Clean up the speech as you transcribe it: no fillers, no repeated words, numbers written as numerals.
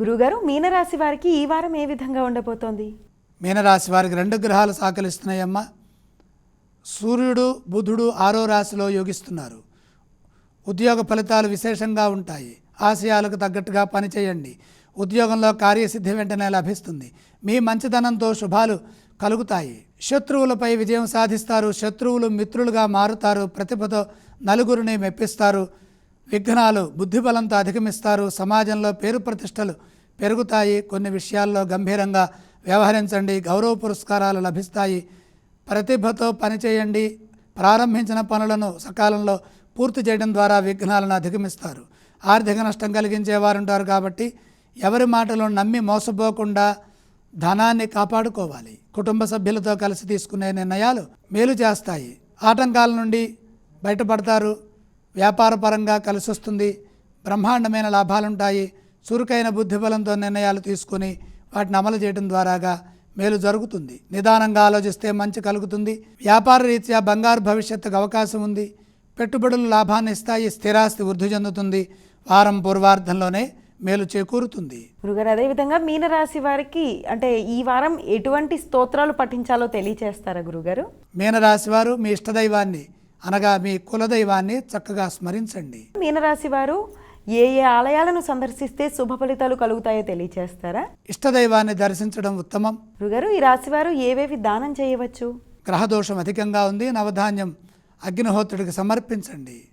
గురుగారు, మీనరాశి వారికి ఈ వారం ఏ విధంగా ఉండబోతోంది? మీనరాశి వారికి 2 గ్రహాలు సహకరిస్తున్నాయమ్మా. సూర్యుడు బుధుడు 6వ రాశిలో యోగిస్తున్నారు. ఉద్యోగ ఫలితాలు విశేషంగా ఉంటాయి. ఆశయాలకు తగ్గట్టుగా పనిచేయండి. ఉద్యోగంలో కార్యసిద్ధి వెంటనే లభిస్తుంది. మీ మంచితనంతో శుభాలు కలుగుతాయి. శత్రువులపై విజయం సాధిస్తారు. శత్రువులు మిత్రులుగా మారుతారు. ప్రతిభతో నలుగురిని మెప్పిస్తారు. విఘ్నాలు బుద్ధిబలంతో అధిగమిస్తారు. సమాజంలో పేరు ప్రతిష్టలు పెరుగుతాయి. కొన్ని విషయాల్లో గంభీరంగా వ్యవహరించండి. గౌరవ పురస్కారాలు లభిస్తాయి. ప్రతిభతో పనిచేయండి. ప్రారంభించిన పనులను సకాలంలో పూర్తి చేయడం ద్వారా విఘ్నాలను అధిగమిస్తారు. ఆర్థిక నష్టం కలిగించేవారుంటారు కాబట్టి ఎవరి మాటలు నమ్మి మోసపోకుండా ధనాన్ని కాపాడుకోవాలి. కుటుంబ సభ్యులతో కలిసి తీసుకునే నిర్ణయాలు మేలు చేస్తాయి. ఆటంకాల నుండి బయటపడతారు. వ్యాపారపరంగా కలిసి వస్తుంది. బ్రహ్మాండమైన లాభాలుంటాయి. చురుకైన బుద్ధిబలంతో నిర్ణయాలు తీసుకుని వాటిని అమలు చేయడం ద్వారాగా మేలు జరుగుతుంది. నిదానంగా ఆలోచిస్తే మంచి కలుగుతుంది. వ్యాపార రీత్యా బంగారు భవిష్యత్తుకు అవకాశం ఉంది. పెట్టుబడులు లాభాన్ని ఇస్తాయి. స్థిరాస్తి వృద్ధి చెందుతుంది. వారం పూర్వార్ధంలోనే మేలు చేకూరుతుంది. గురుగారు, అదేవిధంగా మీనరాశి వారికి ఈ వారం ఎటువంటి స్తోత్రాలు పఠించాలో తెలియచేస్తారా గురుగారు? మీనరాశి వారు మీ ఇష్టదైవాన్ని అనగా మీ కులదైవాన్ని చక్కగా స్మరించండి. మీనరాశి వారు ఏ ఏ ఆలయాలను సందర్శిస్తే శుభ ఫలితాలు కలుగుతాయో తెలియచేస్తారా? ఇష్టదైవాన్ని దర్శించడం ఉత్తమం. గురుగారు, ఈ రాశి వారు ఏవేవి దానం చేయవచ్చు? గ్రహదోషం అధికంగా ఉంది. నవధాన్యం అగ్నిహోత్రుడికి సమర్పించండి.